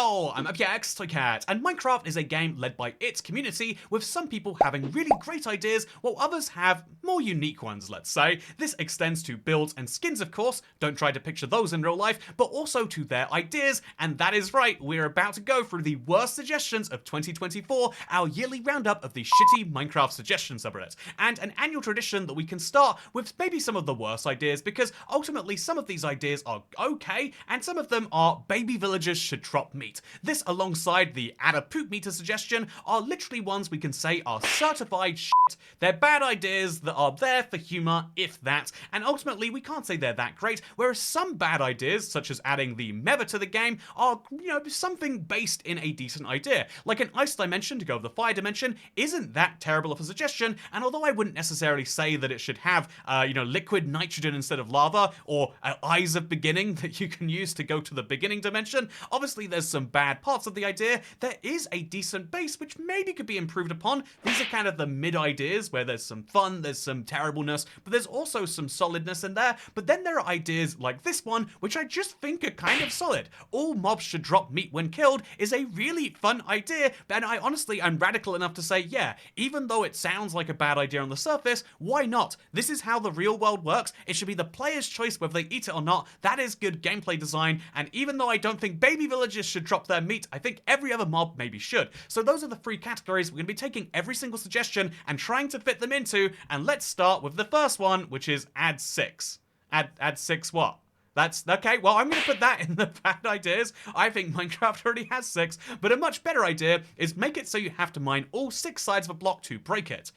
channel! I'm UpYaXToyCat, and Minecraft is a game led by its community, with some people having really great ideas, while others have more unique ones, let's say. This extends to builds and skins, of course, don't try to picture those in real life, but also to their ideas, and that is right, we're about to go through the worst suggestions of 2024, our yearly roundup of the shitty Minecraft suggestion subreddit, and an annual tradition that we can start with maybe some of the worst ideas, because ultimately some of these ideas are okay, and some of them are baby villagers should drop meat. This, alongside the add a poop meter suggestion, are literally ones we can say are certified shit. They're bad ideas that are there for humor, if that, and ultimately we can't say they're that great, whereas some bad ideas, such as adding the meta to the game, are, something based in a decent idea. Like an ice dimension to go with the fire dimension isn't that terrible of a suggestion, and although I wouldn't necessarily say that it should have, liquid nitrogen instead of lava, or eyes of beginning that you can use to go to the beginning dimension, obviously there's some bad parts of the idea. There is a decent base which maybe could be improved upon. These are kind of the mid ideas where there's some fun, there's some terribleness, but there's also some solidness in there. But then there are ideas like this one, which I just think are kind of solid. All mobs should drop meat when killed is a really fun idea, and I'm radical enough to say, yeah, even though it sounds like a bad idea on the surface, why not? This is how the real world works. It should be the player's choice whether they eat it or not. That is good gameplay design, and even though I don't think baby villagers should drop their meat, I think every other mob maybe should. So those are the three categories we're going to be taking every single suggestion and trying to fit them into, and let's start with the first one, which is add 6. Add 6 what? That's okay. Well, I'm going to put that in the bad ideas. I think Minecraft already has 6, but a much better idea is make it so you have to mine all 6 sides of a block to break it.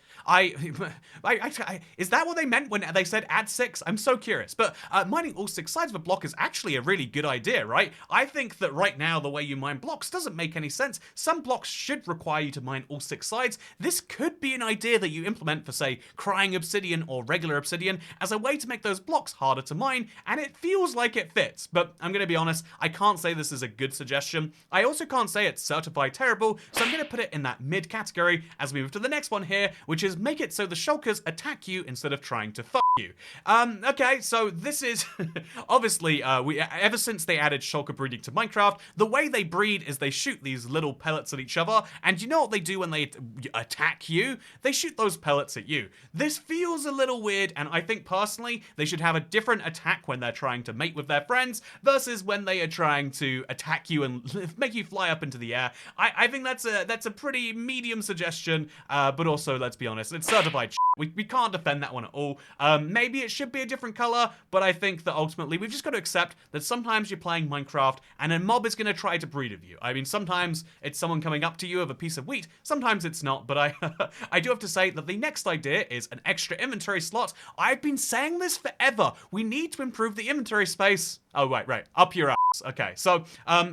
Is that what they meant when they said add 6? I'm so curious. But mining all 6 sides of a block is actually a really good idea, right? I think that right now the way you mine blocks doesn't make any sense. Some blocks should require you to mine all 6 sides. This could be an idea that you implement for, say, crying obsidian or regular obsidian as a way to make those blocks harder to mine, and it feels like it fits, but I'm gonna be honest, I can't say this is a good suggestion. I also can't say it's certified terrible, so I'm gonna put it in that mid category as we move to the next one here, which is make it so the shulkers attack you instead of trying to fuck you. Okay, so this is obviously ever since they added shulker breeding to Minecraft, the way they breed is they shoot these little pellets at each other, and you know what they do when they attack you? They shoot those pellets at you. This feels a little weird, and I think personally they should have a different attack when they're trying to mate with their friends versus when they are trying to attack you and make you fly up into the air. I think that's a pretty medium suggestion, but also, let's be honest, it's certified shit. We can't defend that one at all. Maybe it should be a different color, but I think that ultimately we've just got to accept that sometimes you're playing Minecraft and a mob is going to try to breed with you. I mean, sometimes it's someone coming up to you with a piece of wheat, sometimes it's not, but I do have to say that the next idea is an extra inventory slot. I've been saying this forever. We need to improve the inventory space. Oh, right. Up your ass. Okay, so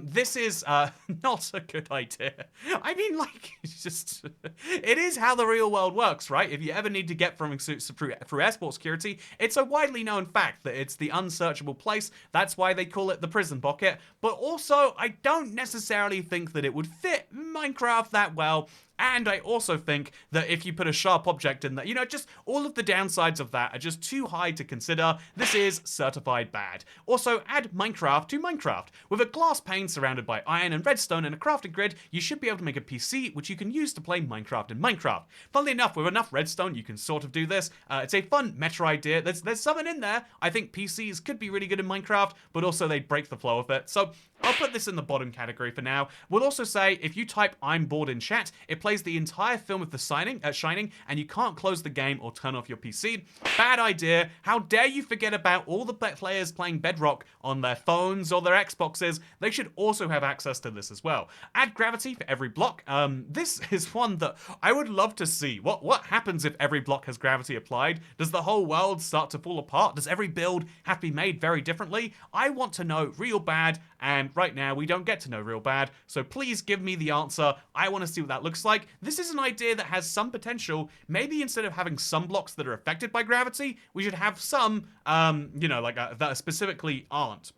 this is not a good idea. I mean, like, it's just, it is how the real world works, right? If you ever need to get from through airport security, it's a widely known fact that it's the unsearchable place. That's why they call it the prison pocket. But also, I don't necessarily think that it would fit Minecraft that well. And I also think that if you put a sharp object in there, just all of the downsides of that are just too high to consider. This is certified bad. Also, add Minecraft to Minecraft. With a glass pane surrounded by iron and redstone and a crafting grid, you should be able to make a PC which you can use to play Minecraft in Minecraft. Funnily enough, with enough redstone, you can sort of do this. It's a fun meta idea. There's something in there. I think PCs could be really good in Minecraft, but also they'd break the flow of it. So I'll put this in the bottom category for now. We'll also say, if you type I'm bored in chat, it plays the entire film of the Shining, and you can't close the game or turn off your PC. Bad idea. How dare you forget about all the players playing Bedrock on their phones or their Xboxes? They should also have access to this as well. Add gravity for every block. This is one that I would love to see. What happens if every block has gravity applied? Does the whole world start to fall apart? Does every build have to be made very differently? I want to know real bad, and right now we don't get to know real bad, so please give me the answer. I want to see what that looks like. This is an idea that has some potential. Maybe instead of having some blocks that are affected by gravity, we should have some, that specifically aren't.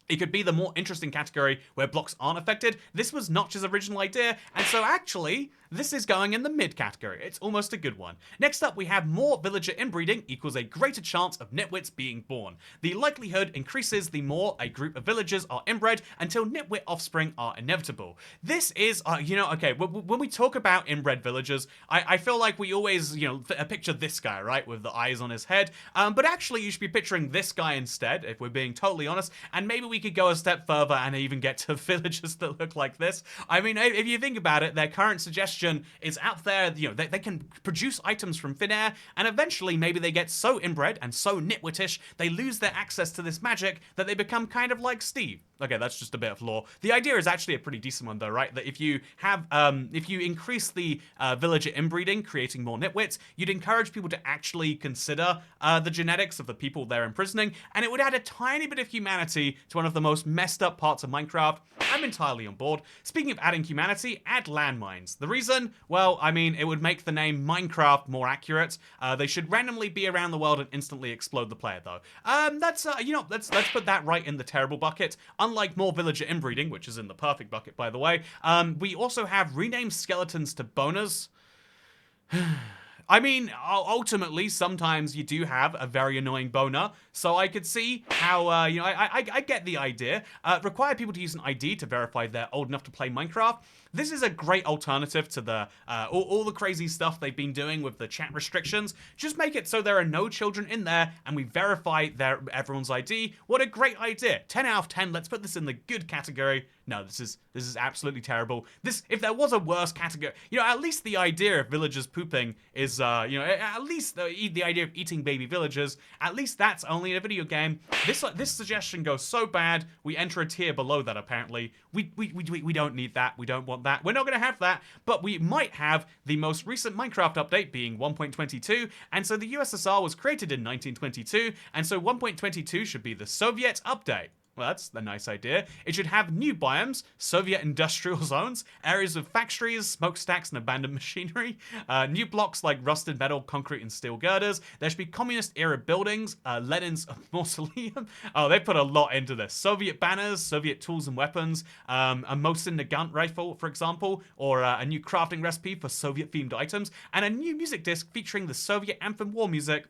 It could be the more interesting category where blocks aren't affected. This was Notch's original idea, and so actually, this is going in the mid category. It's almost a good one. Next up, we have more villager inbreeding equals a greater chance of nitwits being born. The likelihood increases the more a group of villagers are inbred until nitwit offspring are inevitable. This is, okay, when we talk about inbred villagers, I feel like we always, picture this guy, right, with the eyes on his head, but actually you should be picturing this guy instead, if we're being totally honest, and maybe we could go a step further and even get to villagers that look like this. I mean, if you think about it, their current suggestion is out there, they can produce items from thin air, and eventually maybe they get so inbred and so nitwittish, they lose their access to this magic that they become kind of like Steve. Okay, that's just a bit of lore. The idea is actually a pretty decent one though, right? That if you have, if you increase the villager inbreeding, creating more nitwits, you'd encourage people to actually consider the genetics of the people they're imprisoning, and it would add a tiny bit of humanity to one of the most messed up parts of Minecraft. I'm entirely on board. Speaking of adding humanity, add landmines. The reason? Well, I mean, it would make the name Minecraft more accurate. They should randomly be around the world and instantly explode the player, though. Let's put that right in the terrible bucket. Unlike more villager inbreeding, which is in the perfect bucket, by the way, we also have renamed skeletons to boners. I mean, ultimately, sometimes you do have a very annoying boner, so I could see how, I get the idea. Require people to use an ID to verify they're old enough to play Minecraft. This is a great alternative to the all the crazy stuff they've been doing with the chat restrictions. Just make it so there are no children in there, and we verify everyone's ID. What a great idea! 10 out of 10. Let's put this in the good category. No, this is absolutely terrible. If there was a worse category, at least the idea of villagers pooping is, at least the idea of eating baby villagers, at least that's only in a video game. This suggestion goes so bad, we enter a tier below that. Apparently, we don't need that. We don't want that. We're not going to have that. But we might have the most recent Minecraft update being 1.22, and so the USSR was created in 1922, and so 1.22 should be the Soviet update. Well, that's a nice idea. It should have new biomes, Soviet industrial zones, areas with factories, smokestacks, and abandoned machinery, new blocks like rusted metal, concrete, and steel girders. There should be communist-era buildings, Lenin's mausoleum. Oh, they put a lot into this. Soviet banners, Soviet tools and weapons, a Mosin Nagant rifle, for example, or a new crafting recipe for Soviet-themed items, and a new music disc featuring the Soviet anthem war music.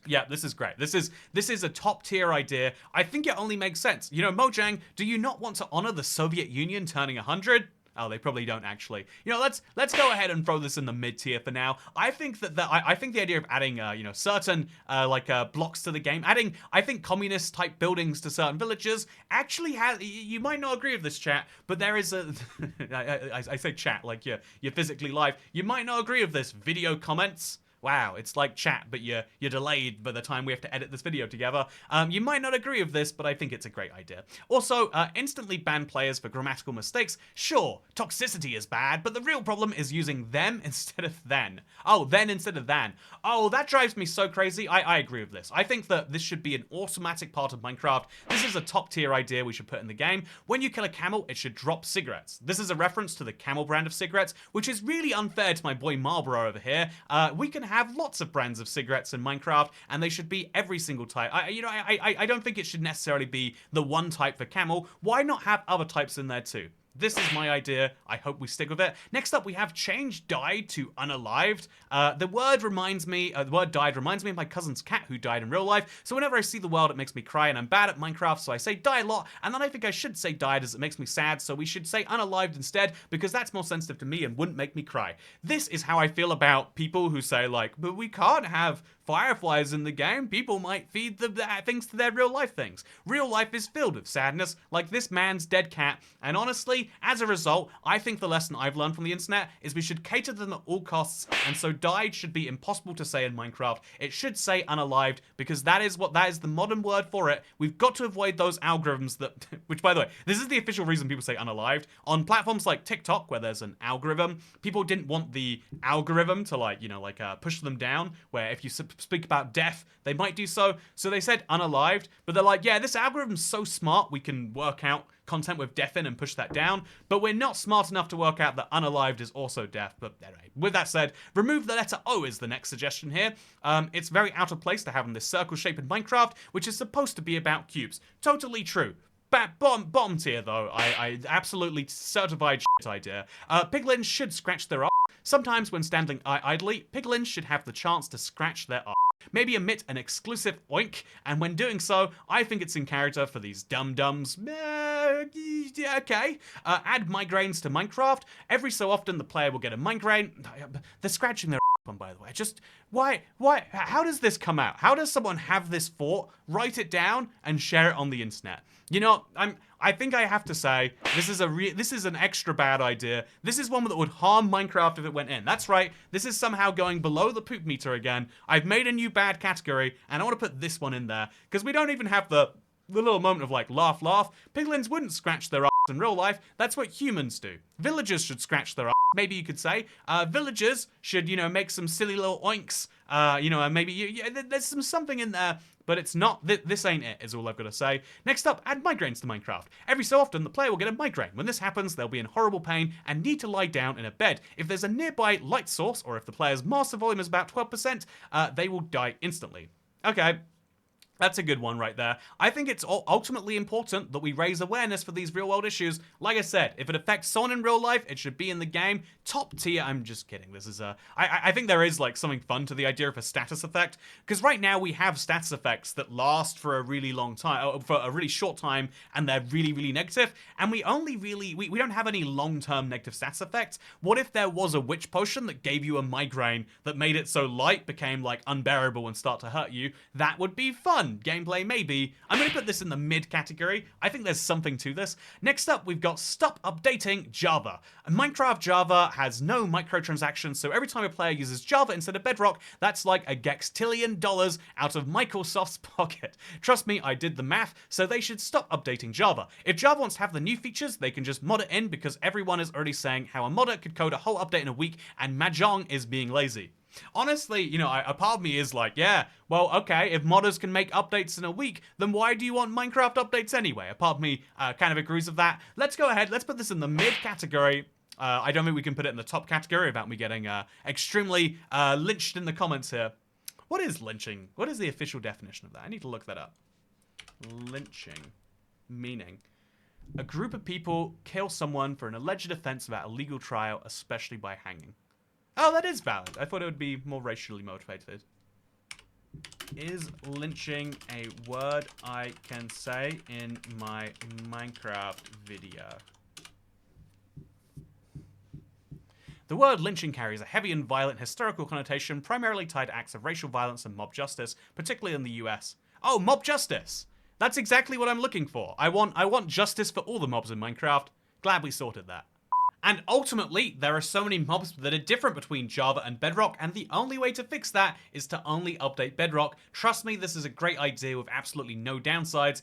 Yeah, this is great. This is a top tier idea. I think it only makes sense. Mojang, do you not want to honor the Soviet Union turning 100? Oh, they probably don't actually. Let's go ahead and throw this in the mid tier for now. I think that I think the idea of adding certain blocks to the game, I think communist type buildings to certain villages actually has. You might not agree with this, chat, but there is a I say chat like you're physically live. You might not agree with this. Video comments. Wow, it's like chat, but you're delayed by the time we have to edit this video together. You might not agree with this, but I think it's a great idea. Also, instantly ban players for grammatical mistakes. Sure, toxicity is bad, but the real problem is using them instead of then. Oh, then instead of than. Oh, that drives me so crazy. I agree with this. I think that this should be an automatic part of Minecraft. This is a top tier idea we should put in the game. When you kill a camel, it should drop cigarettes. This is a reference to the Camel brand of cigarettes, which is really unfair to my boy Marlboro over here. We can have lots of brands of cigarettes in Minecraft, and they should be every single type. I don't think it should necessarily be the one type for camel. Why not have other types in there too? This is my idea. I hope we stick with it. Next up, we have change died to unalived. The word died reminds me of my cousin's cat who died in real life. So whenever I see the world, it makes me cry, and I'm bad at Minecraft, so I say die a lot. And then I think I should say died as it makes me sad, so we should say unalived instead, because that's more sensitive to me and wouldn't make me cry. This is how I feel about people who say but we can't have fireflies in the game. People might feed the things to their real life things. Real life is filled with sadness, like this man's dead cat. And honestly, as a result, I think the lesson I've learned from the internet is we should cater to them at all costs, and so died should be impossible to say in Minecraft. It should say unalived, because that is the modern word for it. We've got to avoid those algorithms that, which by the way, this is the official reason people say unalived. On platforms like TikTok, where there's an algorithm, people didn't want the algorithm to push them down, where if you speak about death, they might do so. So they said unalived, but they're like, yeah, this algorithm's so smart, we can work out content with death in and push that down, but we're not smart enough to work out that unalived is also death. But anyway, with that said, remove the letter O is the next suggestion here. It's very out of place to have in this circle shape in Minecraft, which is supposed to be about cubes. Totally true. bottom tier, though. I absolutely certified shit idea. Piglins should scratch their ass. Sometimes when standing idly, piglins should have the chance to scratch their ass. Maybe emit an exclusive oink, and when doing so, I think it's in character for these dum-dums. Okay. Add migraines to Minecraft. Every so often, the player will get a migraine. They're scratching their one, by the way. Just, why, how does this come out? How does someone have this thought, write it down, and share it on the internet? You know, I think I have to say, this is an extra bad idea. This is one that would harm Minecraft if it went in. That's right, this is somehow going below the poop meter again. I've made a new bad category, and I want to put this one in there, because we don't even have the little moment of like, laugh, laugh. Piglins wouldn't scratch their ass in real life. That's what humans do. Villagers should scratch their ass. Maybe you could say, villagers should, you know, make some silly little oinks, you know, and maybe, there's something in there, but it's not, this ain't it, is all I've got to say. Next up, add migraines to Minecraft. Every so often, the player will get a migraine. When this happens, they'll be in horrible pain and need to lie down in a bed. If there's a nearby light source, or if the player's master volume is about 12%, they will die instantly. Okay. That's a good one right there. I think it's ultimately important that we raise awareness for these real-world issues. Like I said, if it affects someone in real life, it should be in the game. Top tier, I'm just kidding. This is I think there is like something fun to the idea of a status effect, because right now we have status effects that last for a really long time, for a really short time, and they're really, really negative, and we only really, we don't have any long-term negative status effects. What if there was a witch potion that gave you a migraine that made it so light became like unbearable and start to hurt you? That would be fun. Gameplay, maybe. I'm going to put this in the mid category. I think there's something to this. Next up, we've got stop updating Java. Minecraft Java has no microtransactions, so every time a player uses Java instead of Bedrock, that's like a gextillion dollars out of Microsoft's pocket. Trust me, I did the math, so they should stop updating Java. If Java wants to have the new features, they can just mod it in, because everyone is already saying how a modder could code a whole update in a week, and Mahjong is being lazy. Honestly, you know, a part of me is like, yeah, well, okay, if modders can make updates in a week, then why do you want Minecraft updates anyway? A part of me kind of agrees with that. Let's go ahead, let's put this in the mid category. I don't think we can put it in the top category without me getting extremely lynched in the comments here. What is lynching? What is the official definition of that? I need to look that up. Lynching. Meaning, a group of people kill someone for an alleged offense without a legal trial, especially by hanging. Oh, that is valid. I thought it would be more racially motivated. Is lynching a word I can say in my Minecraft video? The word lynching carries a heavy and violent historical connotation, primarily tied to acts of racial violence and mob justice, particularly in the US. Oh, mob justice! That's exactly what I'm looking for. I want justice for all the mobs in Minecraft. Glad we sorted that. And ultimately, there are so many mobs that are different between Java and Bedrock, and the only way to fix that is to only update Bedrock. Trust me, this is a great idea with absolutely no downsides.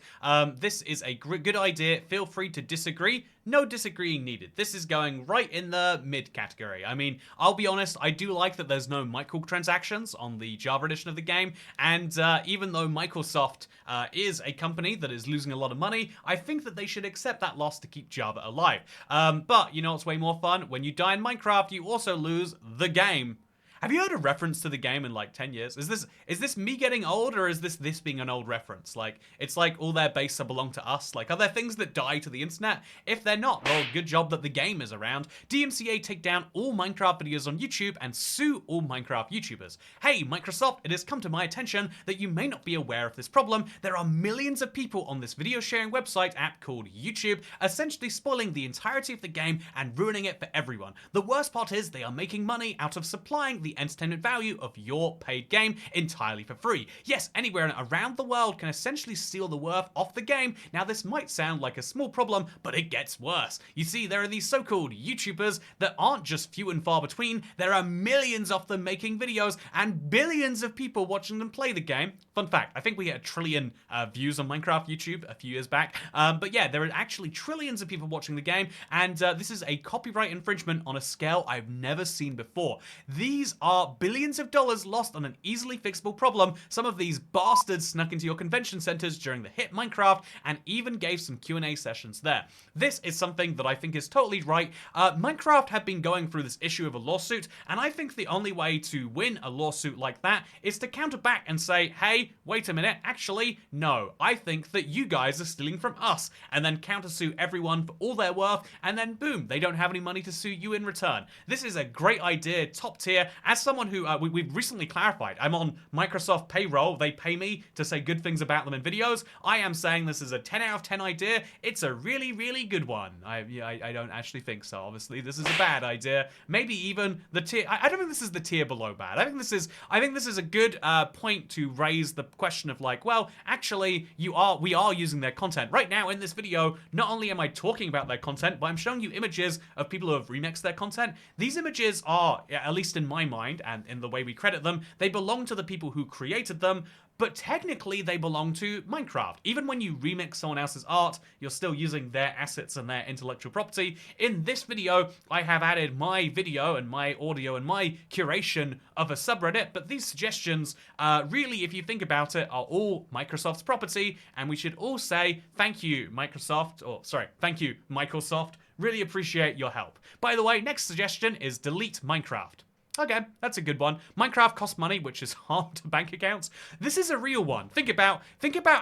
This is a good idea. Feel free to disagree. No disagreeing needed. This is going right in the mid category. I mean, I'll be honest, I do like that there's no microtransactions on the Java edition of the game, and even though Microsoft is a company that is losing a lot of money, I think that they should accept that loss to keep Java alive. But you know what's way more fun? When you die in Minecraft, you also lose the game. Have you heard a reference to the game in like 10 years? Is this me getting old, or is this being an old reference? Like, it's like all their base belong to us. Like, are there things that die to the internet? If they're not, well, good job that the game is around. DMCA take down all Minecraft videos on YouTube and sue all Minecraft YouTubers. Hey, Microsoft, it has come to my attention that you may not be aware of this problem. There are millions of people on this video sharing website app called YouTube, essentially spoiling the entirety of the game and ruining it for everyone. The worst part is they are making money out of supplying the entertainment value of your paid game entirely for free. Yes, anywhere around the world can essentially steal the worth off the game. Now, this might sound like a small problem, but it gets worse. You see, there are these so-called YouTubers that aren't just few and far between. There are millions of them making videos and billions of people watching them play the game. Fun fact, I think we hit 1 trillion views on Minecraft YouTube a few years back. But yeah, there are actually trillions of people watching the game, and this is a copyright infringement on a scale I've never seen before. These are billions of dollars lost on an easily fixable problem. Some of these bastards snuck into your convention centers during the hit Minecraft and even gave some Q&A sessions there. This is something that I think is totally right. Minecraft have been going through this issue of a lawsuit, and I think the only way to win a lawsuit like that is to counter back and say, hey, wait a minute, actually, no, I think that you guys are stealing from us, and then countersue everyone for all their worth, and then boom, they don't have any money to sue you in return. This is a great idea, top tier. As someone who, we've recently clarified, I'm on Microsoft payroll, they pay me to say good things about them in videos. I am saying this is a 10 out of 10 idea. It's a really, really good one. I don't actually think so. Obviously, this is a bad idea. Maybe even the tier, I don't think this is the tier below bad. I think this is a good point to raise the question of like, well, actually, we are using their content. Right now in this video, not only am I talking about their content, but I'm showing you images of people who have remixed their content. These images are, at least in my mind and in the way we credit them, they belong to the people who created them, but technically they belong to Minecraft. Even when you remix someone else's art, you're still using their assets and their intellectual property. In this video, I have added my video and my audio and my curation of a subreddit, but these suggestions, really, if you think about it, are all Microsoft's property, and we should all say, thank you, Microsoft, or sorry, thank you, Microsoft. Really appreciate your help. By the way, next suggestion is delete Minecraft. Okay, that's a good one. Minecraft costs money, which is hard to bank accounts. This is a real one. Think about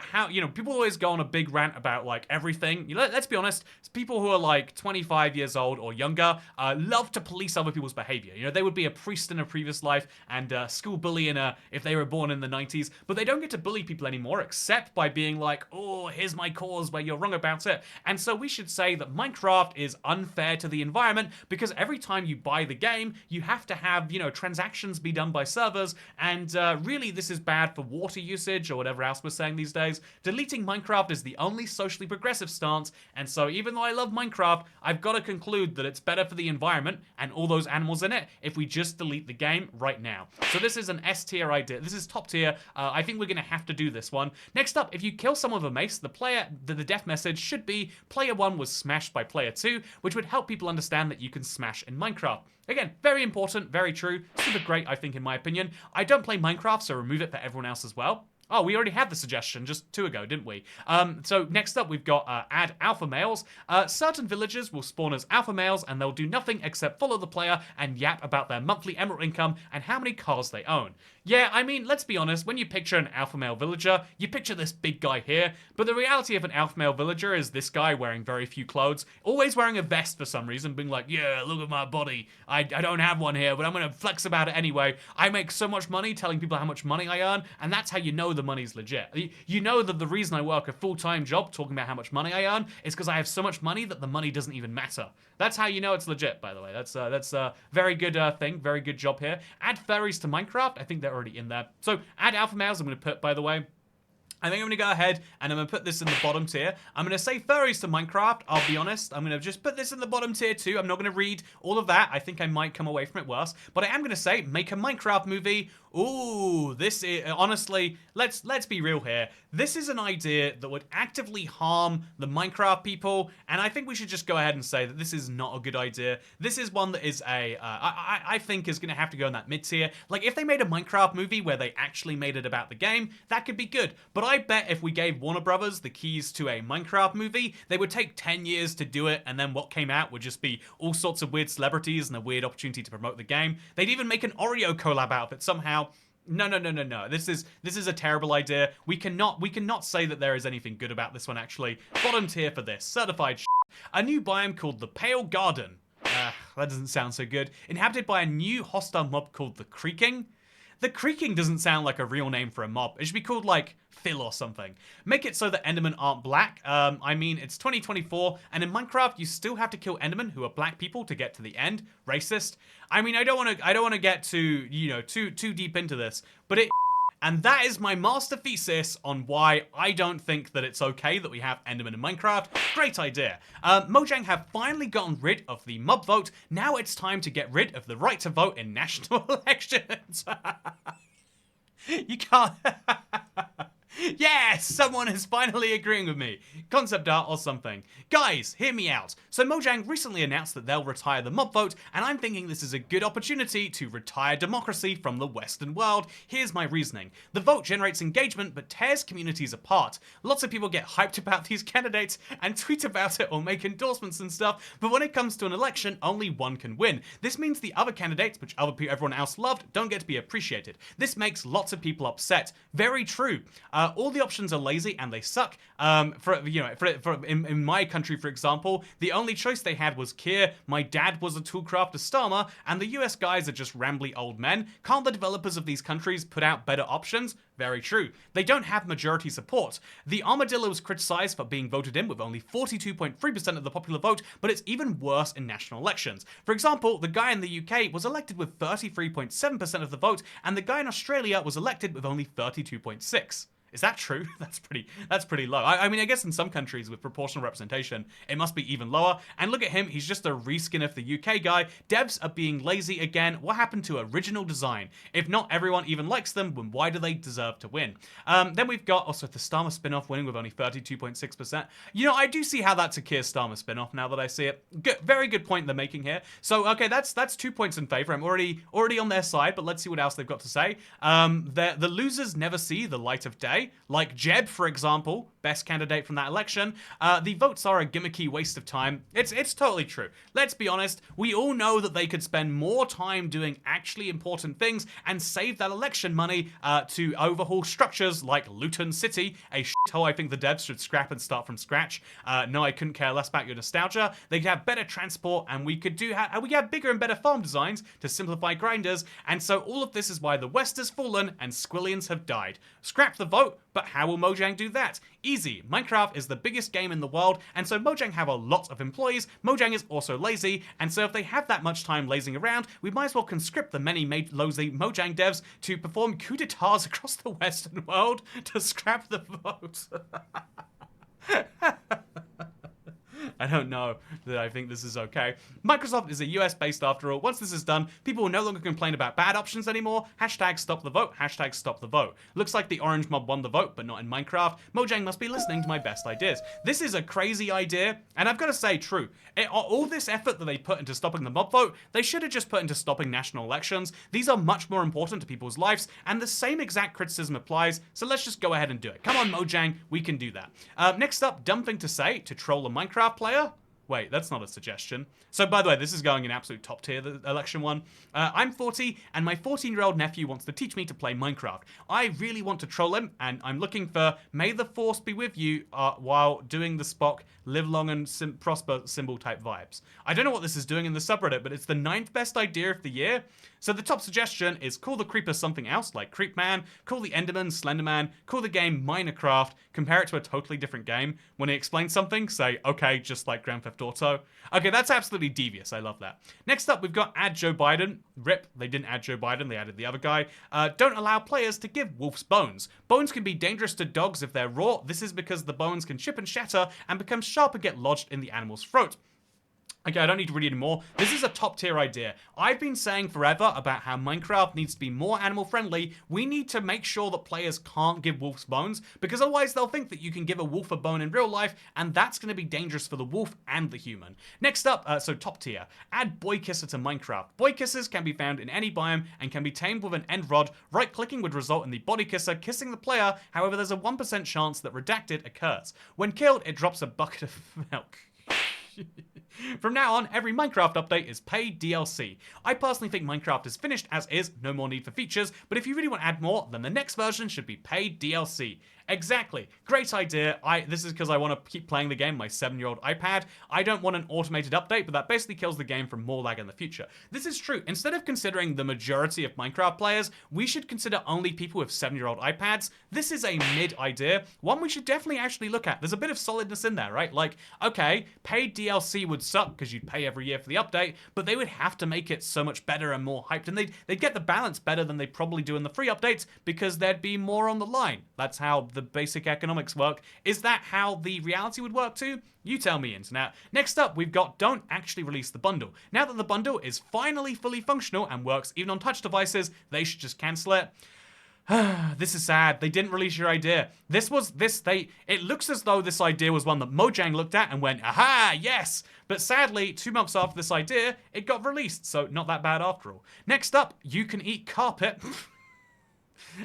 how, you know, people always go on a big rant about like everything. You know, let's be honest, people who are like 25 years old or younger love to police other people's behavior. You know, they would be a priest in a previous life and school bully if they were born in the 90s, but they don't get to bully people anymore except by being like, oh, here's my cause where you're wrong about it. And so we should say that Minecraft is unfair to the environment because every time you buy the game, you have to have, you know, transactions be done by servers, and really this is bad for water usage or whatever else we're saying these days. Deleting Minecraft is the only socially progressive stance, and so even though I love Minecraft, I've got to conclude that it's better for the environment and all those animals in it if we just delete the game right now. So this is an S tier idea. This is top tier. I think we're gonna have to do this one. Next up, if you kill someone with a mace, the death message should be player 1 was smashed by player 2, which would help people understand that you can smash in Minecraft. Again, very important, very true, super great, I think, in my opinion. I don't play Minecraft, so remove it for everyone else as well. Oh, we already had the suggestion just 2 ago, didn't we? So next up, we've got add alpha males. Certain villagers will spawn as alpha males, and they'll do nothing except follow the player and yap about their monthly emerald income and how many cars they own. Yeah, I mean, let's be honest, when you picture an alpha male villager, you picture this big guy here, but the reality of an alpha male villager is this guy wearing very few clothes, always wearing a vest for some reason, being like, yeah, look at my body, I don't have one here, but I'm gonna flex about it anyway. I make so much money telling people how much money I earn, and that's how you know the money's legit. You know that the reason I work a full-time job talking about how much money I earn is because I have so much money that the money doesn't even matter. That's how you know it's legit, by the way. That's a very good thing, very good job here. Add furries to Minecraft, I think they're already in there. So add alpha males, I'm gonna put, by the way, I think I'm going to go ahead and I'm going to put this in the bottom tier. I'm going to say furries to Minecraft, I'll be honest. I'm going to just put this in the bottom tier too. I'm not going to read all of that. I think I might come away from it worse. But I am going to say make a Minecraft movie. Ooh, this is, honestly, let's be real here. This is an idea that would actively harm the Minecraft people, and I think we should just go ahead and say that this is not a good idea. This is one that is I think is going to have to go in that mid tier. Like, if they made a Minecraft movie where they actually made it about the game, that could be good. But I bet if we gave Warner Brothers the keys to a Minecraft movie, they would take 10 years to do it, and then what came out would just be all sorts of weird celebrities and a weird opportunity to promote the game. They'd even make an Oreo collab out of it somehow. No. This is a terrible idea. We cannot say that there is anything good about this one, actually. Bottom tier for this. Certified shit. A new biome called the Pale Garden. That doesn't sound so good. Inhabited by a new hostile mob called the Creaking. The Creaking doesn't sound like a real name for a mob. It should be called, like, Phil or something. Make it so that Endermen aren't black. I mean, it's 2024, and in Minecraft, you still have to kill Endermen who are black people to get to the end. Racist. I mean, I don't want to get too, you know, too deep into this, but it. And that is my master thesis on why I don't think that it's okay that we have Enderman in Minecraft. Great idea. Mojang have finally gotten rid of the mob vote. Now it's time to get rid of the right to vote in national elections. You can't... Yes, someone is finally agreeing with me. Concept art or something. Guys, hear me out. So Mojang recently announced that they'll retire the mob vote, and I'm thinking this is a good opportunity to retire democracy from the Western world. Here's my reasoning. The vote generates engagement but tears communities apart. Lots of people get hyped about these candidates and tweet about it or make endorsements and stuff, but when it comes to an election, only one can win. This means the other candidates, which everyone else loved, don't get to be appreciated. This makes lots of people upset. Very true. All the options are lazy and they suck. In my country, for example, the only choice they had was Kier. My dad was a toolcrafter Starmer, and the US guys are just rambly old men. Can't the developers of these countries put out better options? Very true. They don't have majority support. The Armadillo was criticized for being voted in with only 42.3% of the popular vote, but it's even worse in national elections. For example, the guy in the UK was elected with 33.7% of the vote, and the guy in Australia was elected with only 32.6%. Is that true? That's pretty low. I mean, I guess in some countries with proportional representation, it must be even lower. And look at him, he's just a reskin of the UK guy. Devs are being lazy again. What happened to original design? If not everyone even likes them, then why do they deserve to win? Then we've got also the Starmer spin-off winning with only 32.6%. You know, I do see how that's a Keir Starmer spin-off now that I see it. Good, very good point they're making here. So, okay, that's 2 points in favor. I'm already on their side, but let's see what else they've got to say. The losers never see the light of day. Like Jeb, for example, best candidate from that election. The votes are a gimmicky waste of time. It's totally true. Let's be honest, we all know that they could spend more time doing actually important things and save that election money to overhaul structures like Luton City, a shithole I think the devs should scrap and start from scratch. No, I couldn't care less about your nostalgia. They could have better transport, and we could have bigger and better farm designs to simplify grinders, and so all of this is why the West has fallen and Squillions have died. Scrap the vote, but how will Mojang do that? Easy. Minecraft is the biggest game in the world, and so Mojang have a lot of employees. Mojang is also lazy, and so if they have that much time lazing around, we might as well conscript the many lazy Mojang devs to perform coup d'etats across the Western world to scrap the vote. I don't know that I think this is okay. Microsoft is a US based after all. Once this is done, people will no longer complain about bad options anymore. Hashtag stop the vote. Hashtag stop the vote. Looks like the orange mob won the vote, but not in Minecraft. Mojang must be listening to my best ideas. This is a crazy idea, and I've got to say, true. All this effort that they put into stopping the mob vote, they should have just put into stopping national elections. These are much more important to people's lives, and the same exact criticism applies, so let's just go ahead and do it. Come on, Mojang, we can do that. Next up, dumb thing to say to troll a Minecraft player. Wait, that's not a suggestion. So, by the way, this is going in absolute top tier, the election one. I'm 40, and my 14-year-old nephew wants to teach me to play Minecraft. I really want to troll him, and I'm looking for "May the Force be with you" while doing the Spock "Live long and prosper" symbol type vibes. I don't know what this is doing in the subreddit, but it's the 9th best idea of the year. So the top suggestion is call the creeper something else, like Creepman, call the Enderman Slenderman, call the game Minecraft, compare it to a totally different game. When he explains something, say, okay, just like Grand Theft Auto. Okay, that's absolutely devious. I love that. Next up, we've got add Joe Biden. RIP, they didn't add Joe Biden, they added the other guy. Don't allow players to give wolves bones. Bones can be dangerous to dogs if they're raw. This is because the bones can chip and shatter and become sharp and get lodged in the animal's throat. Okay, I don't need to read anymore. This is a top tier idea. I've been saying forever about how Minecraft needs to be more animal friendly. We need to make sure that players can't give wolves bones, because otherwise they'll think that you can give a wolf a bone in real life, and that's going to be dangerous for the wolf and the human. Next up, so top tier, add boy kisser to Minecraft. Boy kissers can be found in any biome and can be tamed with an end rod. Right clicking would result in the body kisser kissing the player. However, there's a 1% chance that redacted occurs. When killed, it drops a bucket of milk. From now on, every Minecraft update is paid DLC. I personally think Minecraft is finished as is, no more need for features, but if you really want to add more, then the next version should be paid DLC. Exactly. Great idea. This is because I want to keep playing the game on my 7-year-old iPad. I don't want an automated update, but that basically kills the game from more lag in the future. This is true. Instead of considering the majority of Minecraft players, we should consider only people with 7-year-old iPads. This is a mid idea, one we should definitely actually look at. There's a bit of solidness in there, right? Like, okay, paid DLC would suck because you'd pay every year for the update, but they would have to make it so much better and more hyped, and they'd get the balance better than they probably do in the free updates because there'd be more on the line. That's how the basic economics work. Is that how the reality would work too? You tell me, internet. Next up, we've got don't actually release the bundle. Now that the bundle is finally fully functional and works even on touch devices, they should just cancel it. This is sad. They didn't release your idea. It looks as though this idea was one that Mojang looked at and went, aha, yes. But sadly, 2 months after this idea, it got released. So not that bad after all. Next up, you can eat carpet.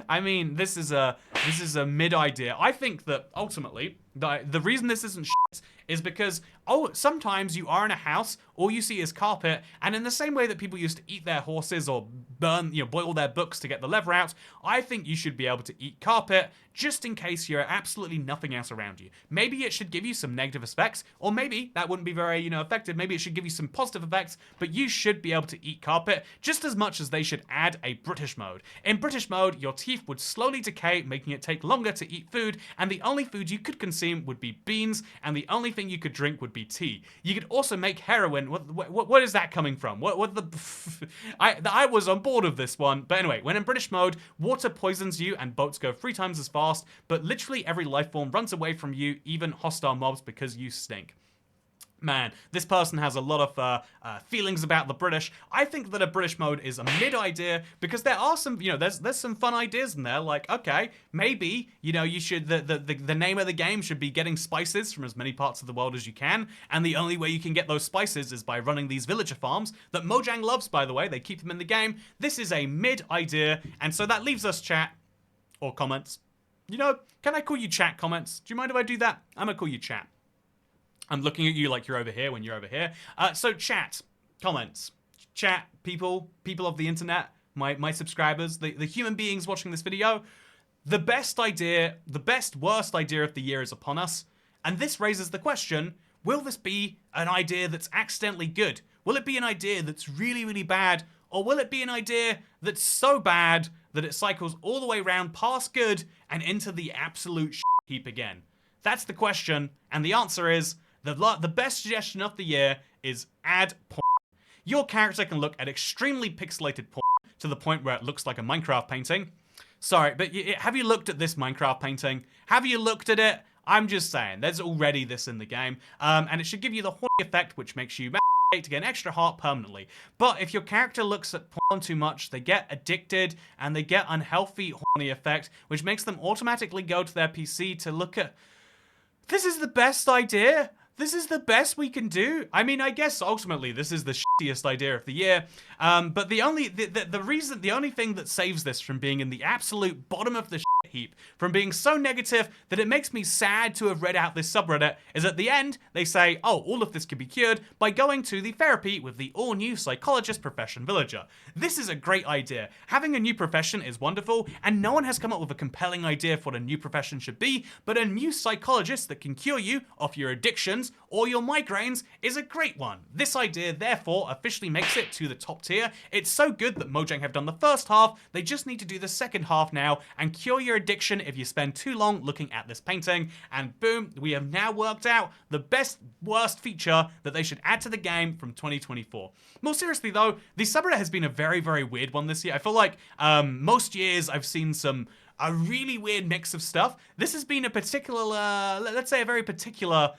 I mean, this is a mid idea. I think that ultimately, the reason this isn't shit is because, sometimes you are in a house, all you see is carpet, and in the same way that people used to eat their horses or boil their books to get the leather out, I think you should be able to eat carpet just in case you're absolutely nothing else around you. Maybe it should give you some negative effects, or maybe that wouldn't be very, effective. Maybe it should give you some positive effects, but you should be able to eat carpet just as much as they should add a British mode. In British mode, your teeth would slowly decay, making it take longer to eat food, and the only food you could consume would be beans, and the only thing you could drink would be tea. You could also make heroin. What is that coming from? I was on board of this one. But anyway, when in British mode, water poisons you and boats go 3 times as fast, but literally every life form runs away from you, even hostile mobs, because you stink. Man, this person has a lot of feelings about the British. I think that a British mode is a mid idea because there are some, there's some fun ideas in there. Like, okay, maybe, you should, the name of the game should be getting spices from as many parts of the world as you can. And the only way you can get those spices is by running these villager farms that Mojang loves, by the way. They keep them in the game. This is a mid idea. And so that leaves us chat or comments. Can I call you chat comments? Do you mind if I do that? I'm gonna call you chat. I'm looking at you like you're over here when you're over here. So chat, comments, chat, people of the internet, my subscribers, the human beings watching this video. The best worst idea of the year is upon us. And this raises the question, will this be an idea that's accidentally good? Will it be an idea that's really, really bad? Or will it be an idea that's so bad that it cycles all the way around past good and into the absolute shit heap again? That's the question, and the answer is, the best suggestion of the year is add porn. Your character can look at extremely pixelated porn to the point where it looks like a Minecraft painting. Sorry, but have you looked at this Minecraft painting? Have you looked at it? I'm just saying, there's already this in the game. And it should give you the horny effect, which makes you to get an extra heart permanently. But if your character looks at porn too much, they get addicted and they get unhealthy horny effect, which makes them automatically go to their PC to look at... This is the best idea? This is the best we can do? I mean, I guess ultimately this is the shittiest idea of the year. But the only thing that saves this from being in the absolute bottom of the shit heap, from being so negative that it makes me sad to have read out this subreddit, is at the end, they say, oh, all of this can be cured by going to the therapy with the all-new psychologist profession villager. This is a great idea. Having a new profession is wonderful, and no one has come up with a compelling idea for what a new profession should be, but a new psychologist that can cure you of your addictions or your migraines is a great one. This idea, therefore, officially makes it to the top tier. It's so good that Mojang have done the first half, they just need to do the second half now and cure your addiction if you spend too long looking at this painting. And boom, we have now worked out the worst feature that they should add to the game from 2024. More seriously though, the subreddit has been a very, very weird one this year. I feel like most years I've seen a really weird mix of stuff. This has been a particular, let's say a very particular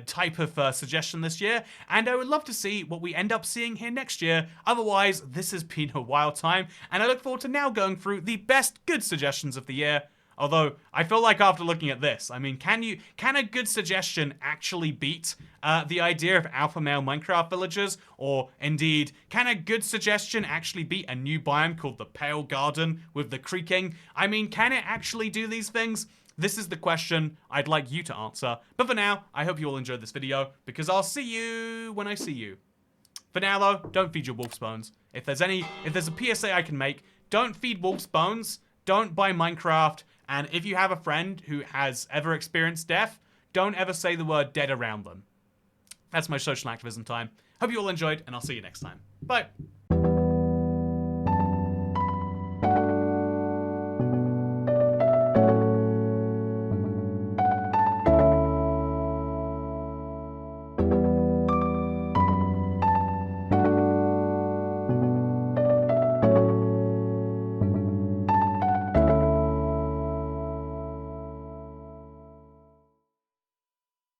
type of suggestion this year, and I would love to see what we end up seeing here next year. Otherwise, this has been a wild time, and I look forward to now going through the best good suggestions of the year. Although, I feel like after looking at this, I mean, can a good suggestion actually beat the idea of alpha male Minecraft villagers? Or, indeed, can a good suggestion actually beat a new biome called the Pale Garden with the creaking? I mean, can it actually do these things? This is the question I'd like you to answer. But for now, I hope you all enjoyed this video, because I'll see you when I see you. For now, though, don't feed your wolf's bones. If there's a PSA I can make, don't feed wolf's bones, don't buy Minecraft, and if you have a friend who has ever experienced death, don't ever say the word dead around them. That's my social activism time. Hope you all enjoyed, and I'll see you next time. Bye.